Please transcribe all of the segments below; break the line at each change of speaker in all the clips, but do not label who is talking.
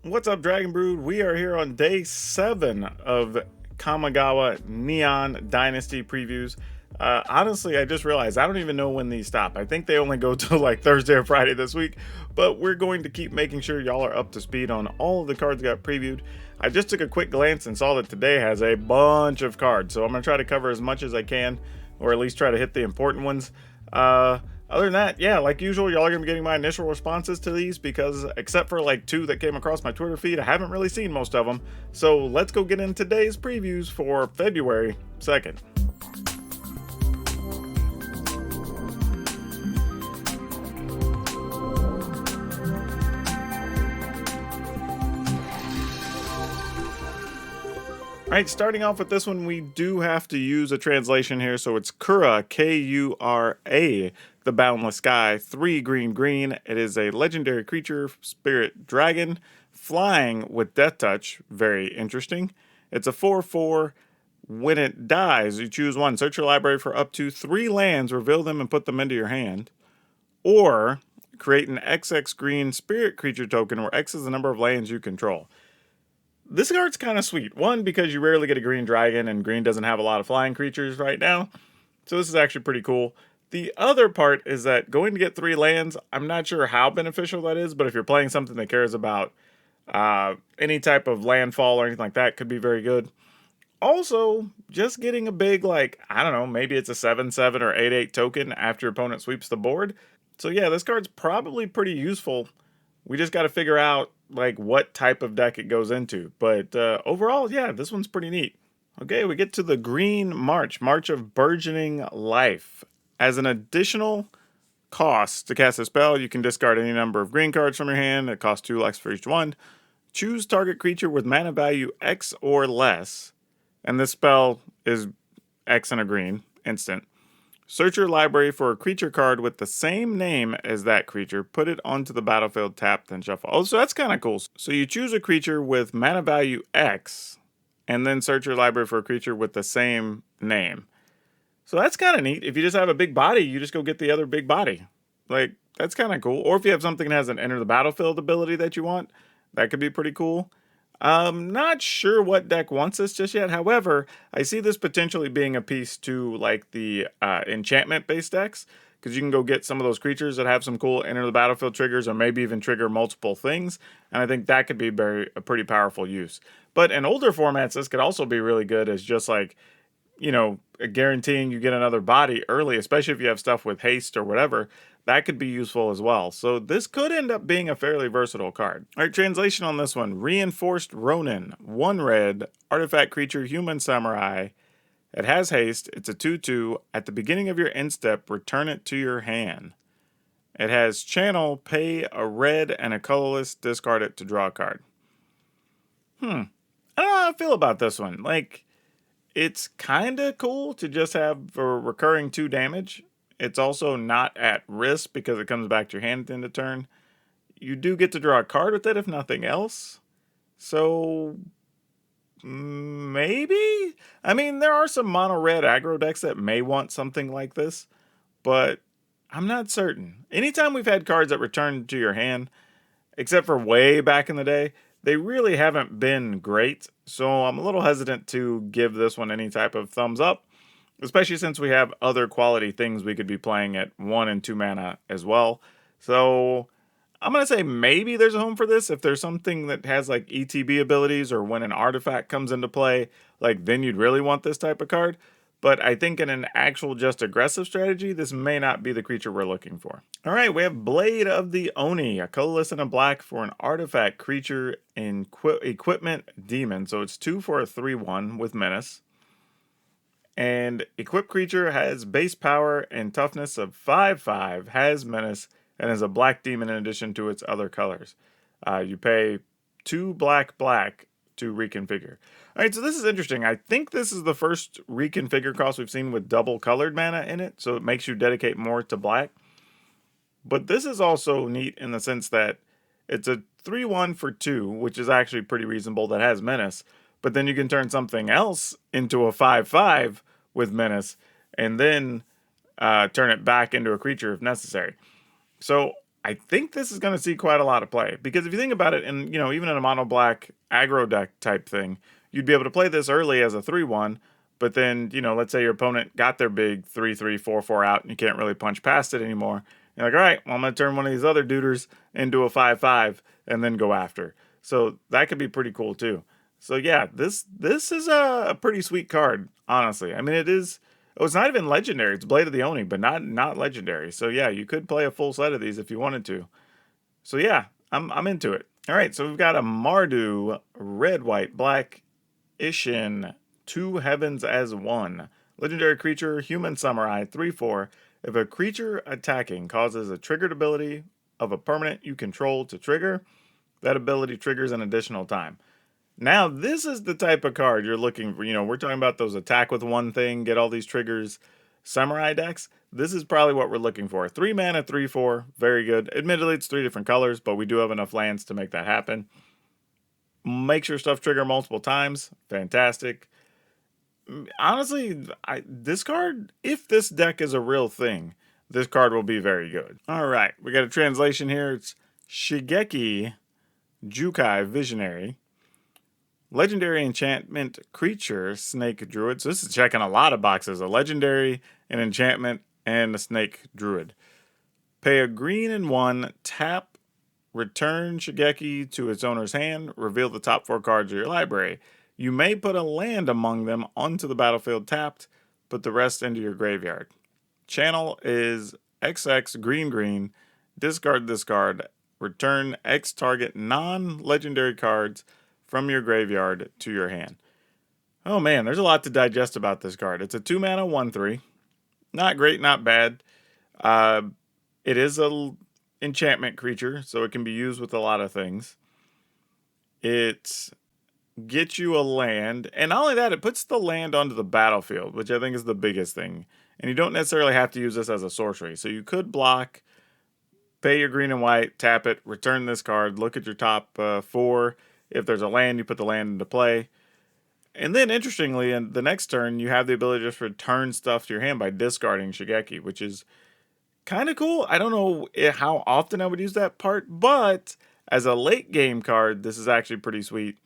What's up, Dragon Brood? We are here on day 7 of Kamigawa Neon Dynasty previews. Honestly, I just realized I don't even know when these stop. I think they only go to like Thursday or Friday this week, but we're going to keep making sure y'all are up to speed on all of the cards that got previewed. I just took a quick glance and saw that today has a bunch of cards, so I'm going to try to cover as much as I can, or at least try to hit the important ones. Other than that, yeah, like usual, y'all are going to be getting my initial responses to these because except for like 2 that came across my Twitter feed, I haven't really seen most of them. So let's go get in today's previews for February 2nd. Alright, starting off with this one, we do have to use a translation here, so it's Kura, K-U-R-A, the Boundless Sky, 3 green. It is a legendary creature, spirit dragon, flying with Death Touch, very interesting. It's a 4/4. When it dies, you choose one. Search your library for up to 3 lands, reveal them, and put them into your hand. Or create an XX green spirit creature token where X is the number of lands you control. This card's kind of sweet. One, because you rarely get a green dragon, and green doesn't have a lot of flying creatures right now. So this is actually pretty cool. The other part is that going to get 3 lands, I'm not sure how beneficial that is, but if you're playing something that cares about any type of landfall or anything like that, could be very good. Also, just getting a big, like, I don't know, maybe it's a 7/7 or 8/8 token after your opponent sweeps the board. So yeah, this card's probably pretty useful. We just got to figure out like what type of deck it goes into. But overall, yeah, this one's pretty neat. Okay, we get to the Green March of Burgeoning Life. As an additional cost to cast a spell, you can discard any number of green cards from your hand. It costs 2 life for each one. Choose target creature with mana value X or less. And this spell is X and a green, instant. Search your library for a creature card with the same name as that creature. Put it onto the battlefield tapped, then shuffle. Oh, so that's kind of cool. So you choose a creature with mana value X, and then search your library for a creature with the same name. So that's kind of neat. If you just have a big body, you just go get the other big body. Like, that's kind of cool. Or if you have something that has an enter the battlefield ability that you want, that could be pretty cool. Not sure what deck wants this just yet. However, I see this potentially being a piece to like the enchantment-based decks, because you can go get some of those creatures that have some cool enter the battlefield triggers, or maybe even trigger multiple things. And I think that could be a pretty powerful use. But in older formats, this could also be really good as just like, you know, guaranteeing you get another body early, especially if you have stuff with haste or whatever. That could be useful as well. So this could end up being a fairly versatile card. All right, translation on this one. Reinforced Ronin, 1 red, artifact creature, human samurai. It has haste. It's a 2/2. At the beginning of your end step, return it to your hand. It has channel, pay a red and a colorless, discard it to draw a card. I don't know how I feel about this one. Like, it's kind of cool to just have a recurring 2 damage. It's also not at risk because it comes back to your hand at the end of turn. You do get to draw a card with it if nothing else. So maybe? I mean, there are some mono red aggro decks that may want something like this, but I'm not certain. Anytime we've had cards that return to your hand, except for way back in the day, they really haven't been great. So I'm a little hesitant to give this one any type of thumbs up, especially since we have other quality things we could be playing at 1 and 2 mana as well. So I'm going to say maybe there's a home for this. If there's something that has like ETB abilities, or when an artifact comes into play, like then you'd really want this type of card. But I think in an actual just aggressive strategy, this may not be the creature we're looking for. All right, we have Blade of the Oni, a colorless and a black for an artifact creature in equipment demon. So it's 2 for a 3/1 with menace. And equipped creature has base power and toughness of 5/5, has menace, and is a black demon in addition to its other colors. You pay 2 black to reconfigure. All right, so this is interesting. I think this is the first reconfigure cost we've seen with double colored mana in it, so it makes you dedicate more to black. But this is also neat in the sense that it's a 3/1 for 2, which is actually pretty reasonable, that has menace. But then you can turn something else into a 5/5 with menace, and then turn it back into a creature if necessary. So I think this is going to see quite a lot of play, because if you think about it, and even in a mono black aggro deck type thing, you'd be able to play this early as a 3/1, but then let's say your opponent got their big 3/3 4/4 out, and you can't really punch past it anymore. You're like, all right, well, I'm going to turn one of these other duders into a 5/5 and then go after. So that could be pretty cool too. So yeah, this is a pretty sweet card, honestly. I mean, it is. Oh, it's not even legendary. It's Blade of the Oni, but not legendary. So yeah, you could play a full set of these if you wanted to. So yeah, I'm into it. All right, so we've got a Mardu, red, white, black, Isshin, two heavens as one. Legendary creature, human samurai, 3/4. If a creature attacking causes a triggered ability of a permanent you control to trigger, that ability triggers an additional time. Now, this is the type of card you're looking for. We're talking about those attack with one thing, get all these triggers, samurai decks. This is probably what we're looking for. 3 mana, 3/4, very good. Admittedly, it's 3 different colors, but we do have enough lands to make that happen. Makes your stuff trigger multiple times. Fantastic. Honestly, this card, if this deck is a real thing, this card will be very good. All right, we got a translation here. It's Shigeki Jukai Visionary. Legendary enchantment creature, snake druid. So this is checking a lot of boxes. A legendary, an enchantment, and a snake druid. Pay a green and 1, tap, return Shigeki to its owner's hand, reveal the top 4 cards of your library. You may put a land among them onto the battlefield tapped, put the rest into your graveyard. Channel is XX green, discard this card, return X target non-legendary cards from your graveyard to your hand. Oh man, there's a lot to digest about this card. It's a 2 mana 1/3. Not great, not bad. It is a enchantment creature, so it can be used with a lot of things. It gets you a land, and not only that, it puts the land onto the battlefield, which I think is the biggest thing. And you don't necessarily have to use this as a sorcery. So you could block, pay your green and white, tap it, return this card, look at your top 4. If there's a land, you put the land into play. And then, interestingly, in the next turn, you have the ability to just return stuff to your hand by discarding Shigeki, which is kind of cool. I don't know how often I would use that part, but as a late game card, this is actually pretty sweet.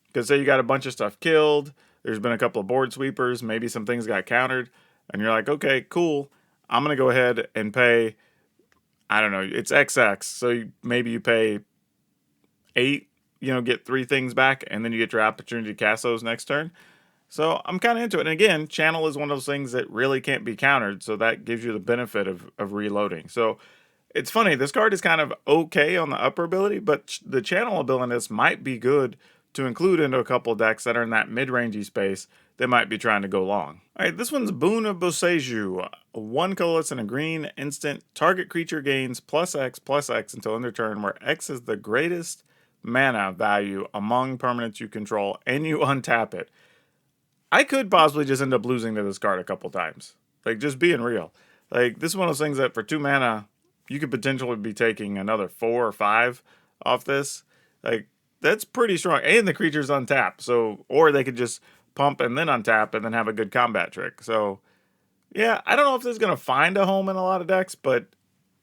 Because say you got a bunch of stuff killed, there's been a couple of board sweepers, maybe some things got countered, and you're like, okay, cool. I'm going to go ahead and pay, I don't know, it's XX, so maybe you pay 8, get 3 things back, and then you get your opportunity to cast those next turn. So I'm kind of into it. And again, channel is one of those things that really can't be countered, so that gives you the benefit of reloading. So it's funny, this card is kind of okay on the upper ability, but the channel ability might be good to include into a couple decks that are in that mid-rangey space that might be trying to go long. All right, this one's Boon of Boseiju. 1 colorless and a green instant. Target creature gains +X until end of turn, where X is the greatest mana value among permanents you control, and you untap it. I could possibly just end up losing to this card a couple times. Like, just being real. Like, this is one of those things that for 2 mana, you could potentially be taking another 4 or 5 off this. Like, that's pretty strong. And the creature's untapped. So, or they could just pump and then untap and then have a good combat trick. So, yeah, I don't know if this is going to find a home in a lot of decks, but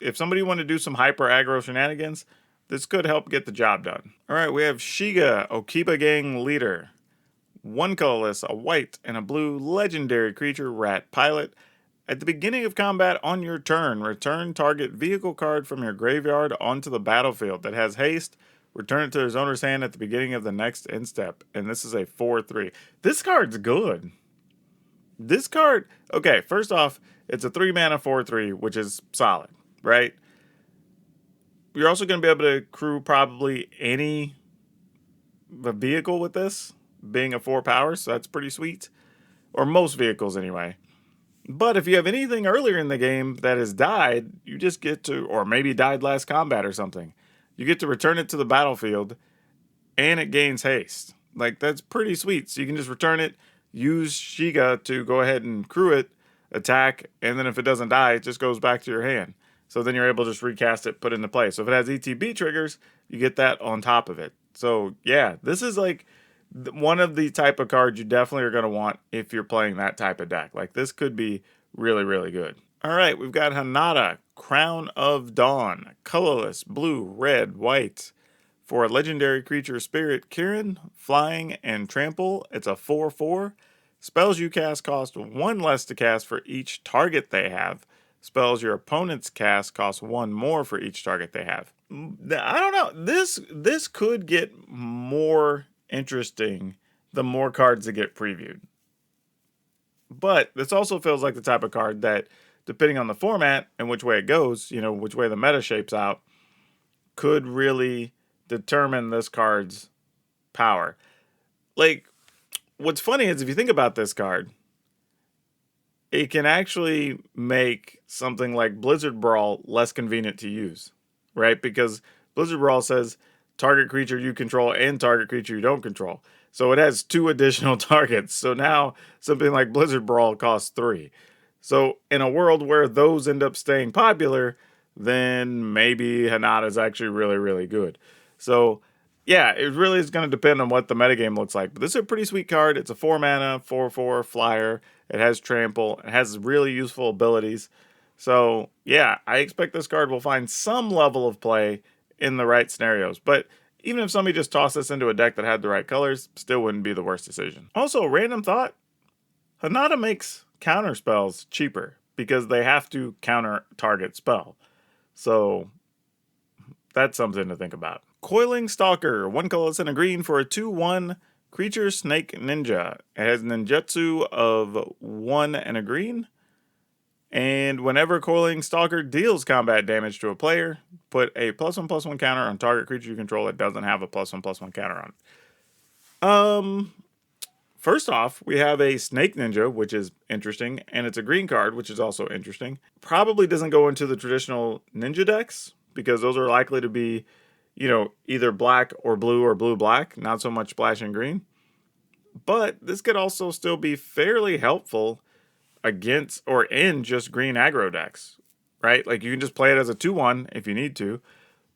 if somebody wanted to do some hyper aggro shenanigans, this could help get the job done. All right, we have Shiga, Okiba Gang Leader. 1 colorless, a white, and a blue legendary creature, rat pilot. At the beginning of combat on your turn, return target vehicle card from your graveyard onto the battlefield that has haste. Return it to its owner's hand at the beginning of the next end step. And this is a 4/3. This card's good. This card, okay, first off, it's a 3 mana 4/3, which is solid, right? You're also going to be able to crew probably any vehicle with this, being a 4 power, so that's pretty sweet. Or most vehicles anyway. But if you have anything earlier in the game that has died, you just get to, or maybe died last combat or something, you get to return it to the battlefield, and it gains haste. Like, that's pretty sweet. So you can just return it, use Shiga to go ahead and crew it, attack, and then if it doesn't die, it just goes back to your hand. So then you're able to just recast it, put it into play. So if it has ETB triggers, you get that on top of it. So yeah, this is like one of the type of cards you definitely are going to want if you're playing that type of deck. Like, this could be really, really good. All right, we've got Hinata, Crown of Dawn, colorless, blue, red, white. For a legendary creature spirit, Kirin, flying, and trample, it's a 4/4. Spells you cast cost 1 less to cast for each target they have. Spells your opponents cast cost 1 more for each target they have. I don't know. This could get more interesting the more cards that get previewed. But this also feels like the type of card that, depending on the format and which way it goes, which way the meta shapes out, could really determine this card's power. Like, what's funny is if you think about this card, it can actually make something like Blizzard Brawl less convenient to use, right? Because Blizzard Brawl says target creature you control and target creature you don't control. So it has 2 additional targets. So now something like Blizzard Brawl costs 3. So in a world where those end up staying popular, then maybe Hinata is actually really, really good. So yeah, it really is going to depend on what the metagame looks like. But this is a pretty sweet card. It's a 4 mana, 4/4 flyer. It has trample. It has really useful abilities. So yeah, I expect this card will find some level of play in the right scenarios. But even if somebody just tossed this into a deck that had the right colors, still wouldn't be the worst decision. Also, random thought, Hinata makes counter spells cheaper because they have to counter target spell. So that's something to think about. Coiling Stalker, 1 colorless and a green for a 2/1 creature snake ninja. It has ninjutsu of 1 and a green. And whenever Coiling Stalker deals combat damage to a player, put a +1/+1 counter on target creature you control that doesn't have a +1/+1 counter on it. First off, we have a Snake Ninja, which is interesting, and it's a green card, which is also interesting. Probably doesn't go into the traditional ninja decks, because those are likely to be, either black or blue-black, not so much splashing green. But this could also still be fairly helpful against or in just green aggro decks, right? Like you can just play it as a 2/1 if you need to.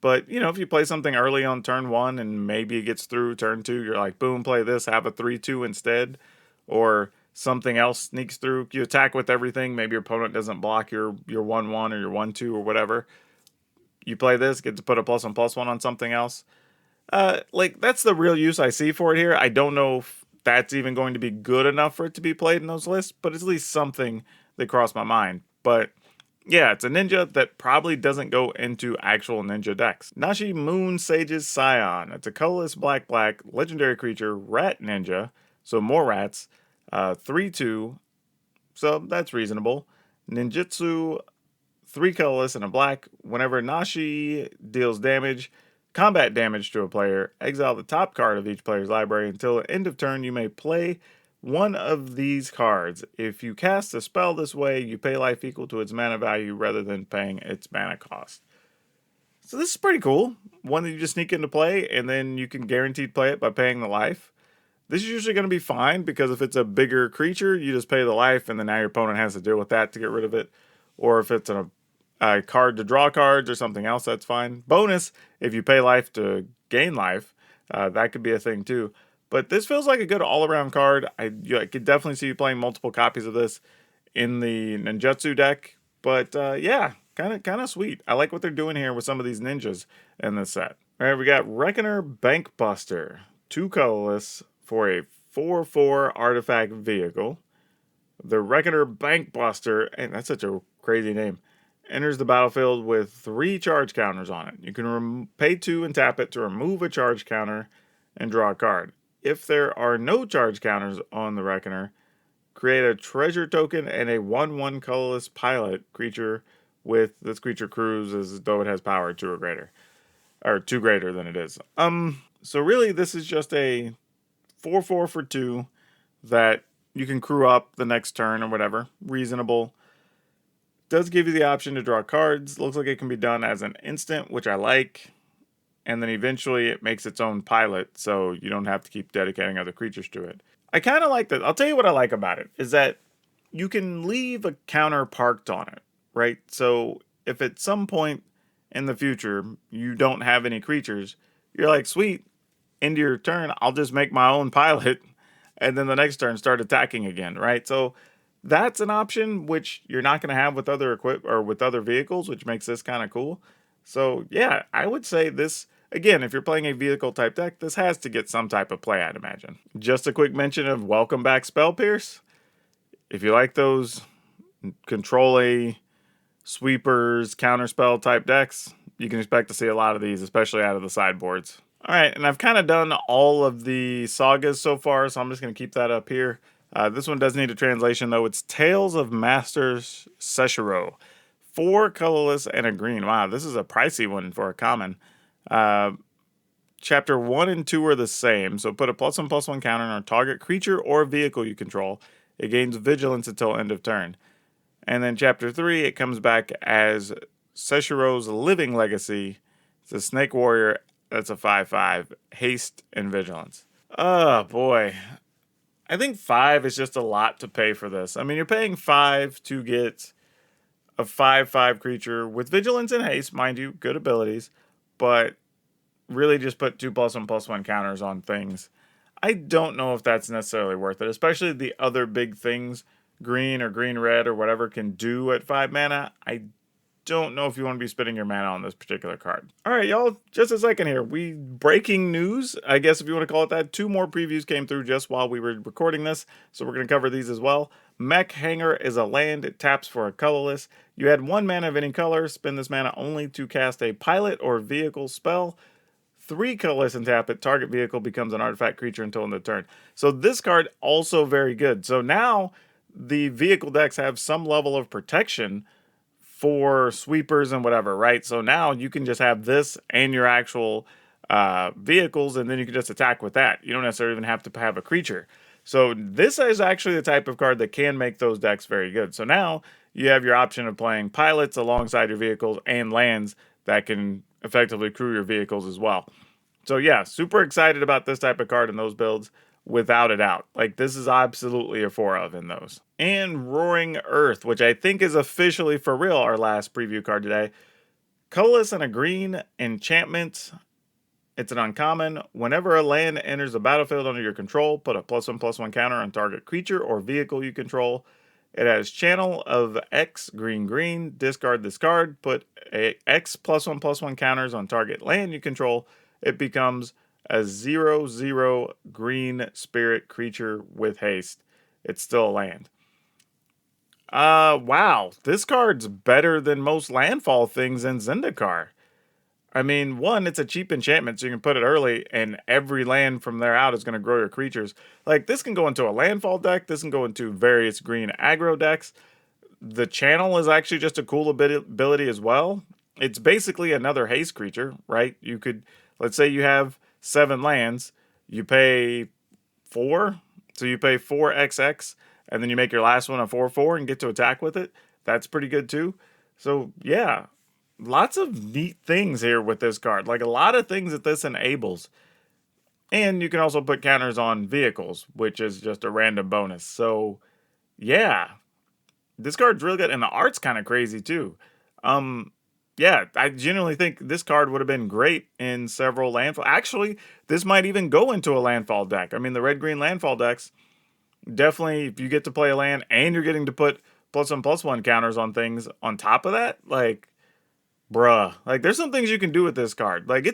But, if you play something early on turn 1 and maybe it gets through turn 2, you're like, boom, play this, have a 3/2 instead. Or something else sneaks through, you attack with everything, maybe your opponent doesn't block your 1/1 or your 1/2 or whatever. You play this, get to put a +1/+1 on something else. That's the real use I see for it here. I don't know if that's even going to be good enough for it to be played in those lists, but it's at least something that crossed my mind. But yeah, it's a ninja that probably doesn't go into actual ninja decks. Nashi Moon Sage's Scion. It's a colorless black legendary creature, rat ninja, so more rats. 3/2, so that's reasonable. Ninjutsu, 3 colorless and a black. Whenever Nashi deals combat damage to a player, exile the top card of each player's library. Until the end of turn, you may play one of these cards. If you cast a spell this way, you pay life equal to its mana value rather than paying its mana cost. So this is pretty cool. One that you just sneak into play, and then you can guaranteed play it by paying the life. This is usually going to be fine, because if it's a bigger creature, you just pay the life, and then now your opponent has to deal with that to get rid of it. Or if it's a card to draw cards or something else, that's fine. Bonus, if you pay life to gain life, that could be a thing too. But this feels like a good all-around card. I could definitely see you playing multiple copies of this in the ninjutsu deck. But yeah, kind of sweet. I like what they're doing here with some of these ninjas in this set. All right, we got Reckoner Bankbuster, 2 colorless for a 4/4 artifact vehicle. The Reckoner Bankbuster, and that's such a crazy name, enters the battlefield with 3 charge counters on it. You can pay 2 and tap it to remove a charge counter and draw a card. If there are no charge counters on the Reckoner, create a treasure token and a 1/1 colorless pilot creature with this creature crews as though it has power 2 or greater. Or 2 greater than it is. So really this is just a 4/4 for 2 that you can crew up the next turn or whatever. Reasonable. Does give you the option to draw cards. Looks like it can be done as an instant, which I like. And then eventually it makes its own pilot, so you don't have to keep dedicating other creatures to it. I kind of like that. I'll tell you what I like about it, is that you can leave a counter parked on it, right? So if at some point in the future you don't have any creatures, you're like, sweet, end of your turn, I'll just make my own pilot, and then the next turn start attacking again, right? So That's an option which you're not going to have with other with other vehicles, which makes this kind of cool. So yeah, I would say this, again, if you're playing a vehicle type deck, this has to get some type of play, I'd imagine. Just a quick mention of welcome back Spell Pierce. If you like those control-y, sweepers, counterspell type decks, you can expect to see a lot of these, especially out of the sideboards. All right, and I've kind of done all of the sagas so far, so I'm just going to keep that up here. This one does need a translation, though. It's Tales of Masters Seshiro. 4 colorless and a green. Wow, this is a pricey one for a common. Chapter 1 and 2 are the same, so put a +1/+1 counter on a target creature or vehicle you control. It gains vigilance until end of turn. And then chapter 3, it comes back as Seshiro's Living Legacy. It's a Snake Warrior. That's a 5/5. Haste and vigilance. Oh, boy. I think 5 is just a lot to pay for this. I mean, you're paying 5 to get a 5/5 creature with vigilance and haste, mind you, good abilities, but really just put 2 +1/+1 counters on things. I don't know if that's necessarily worth it, especially the other big things green or green-red or whatever can do at 5 mana. I don't know if you want to be spending your mana on this particular card. All right, y'all, just a second here. Breaking news, I guess if you want to call it that. 2 more previews came through just while we were recording this, so we're going to cover these as well. Mech Hanger is a land. It taps for a colorless. You add 1 mana of any color. Spend this mana only to cast a pilot or vehicle spell. 3 colorless and tap it. Target vehicle becomes an artifact creature until end of turn. So this card also very good. So now the vehicle decks have some level of protection for sweepers and whatever, right? So now you can just have this and your actual vehicles, and then you can just attack with that. You don't necessarily even have to have a creature. So this is actually the type of card that can make those decks very good. So now you have your option of playing pilots alongside your vehicles and lands that can effectively crew your vehicles as well. So yeah, super excited about this type of card in those builds, without a doubt. Like, this is absolutely a 4 of in those. And Roaring Earth, which I think is officially for real our last preview card today. Colorless and a green enchantment. It's an uncommon. Whenever a land enters the battlefield under your control, put a +1/+1 counter on target creature or vehicle you control. It has channel of X green. Discard this card. Put a X +1/+1 counters on target land you control. It becomes a 0/0 green spirit creature with haste. It's still a land. Wow. This card's better than most landfall things in Zendikar. I mean, 1, it's a cheap enchantment, so you can put it early, and every land from there out is going to grow your creatures. Like, this can go into a landfall deck. This can go into various green aggro decks. The channel is actually just a cool ability as well. It's basically another haste creature, right? You could, let's say you have 7 lands. You pay 4, so you pay 4XX, and then you make your last one a 4/4 and get to attack with it. That's pretty good too. So yeah, lots of neat things here with this card. Like, a lot of things that this enables. And you can also put counters on vehicles, which is just a random bonus. So yeah, this card's really good, and the art's kind of crazy too. Yeah, I genuinely think this card would have been great in several landfall. Actually, this might even go into a landfall deck. I mean, the red-green landfall decks, definitely, if you get to play a land and you're getting to put +1/+1 counters on things on top of that, like, bruh. Like, there's some things you can do with this card. Like,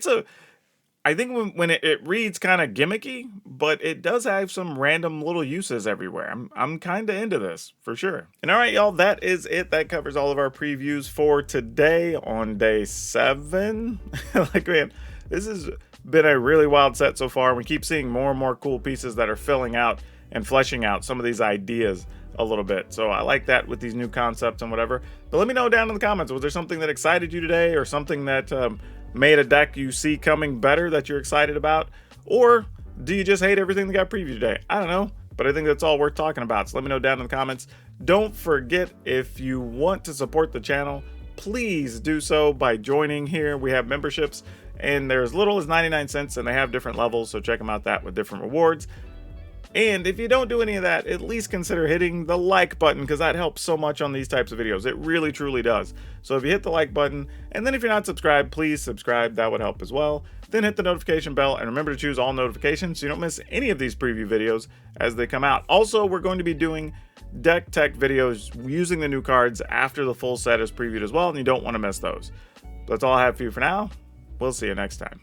I think when it reads kind of gimmicky, but it does have some random little uses everywhere. I'm kind of into this, for sure. And all right, y'all, that is it. That covers all of our previews for today on day 7. Like, man, this has been a really wild set so far. We keep seeing more and more cool pieces that are filling out and fleshing out some of these ideas a little bit. So I like that with these new concepts and whatever. But let me know down in the comments, was there something that excited you today, or something that made a deck you see coming better that you're excited about? Or do you just hate everything that got previewed today? I don't know, but I think that's all worth talking about. So let me know down in the comments. Don't forget, if you want to support the channel, please do so by joining here. We have memberships, and they're as little as 99 cents, and they have different levels, so check them out that with different rewards. And if you don't do any of that, at least consider hitting the like button, because that helps so much on these types of videos. It really truly does. So if you hit the like button, and then if you're not subscribed, please subscribe. That would help as well. Then hit the notification bell, and remember to choose all notifications so you don't miss any of these preview videos as they come out. Also, we're going to be doing deck tech videos using the new cards after the full set is previewed as well, and you don't want to miss those. That's all I have for you for now. We'll see you next time.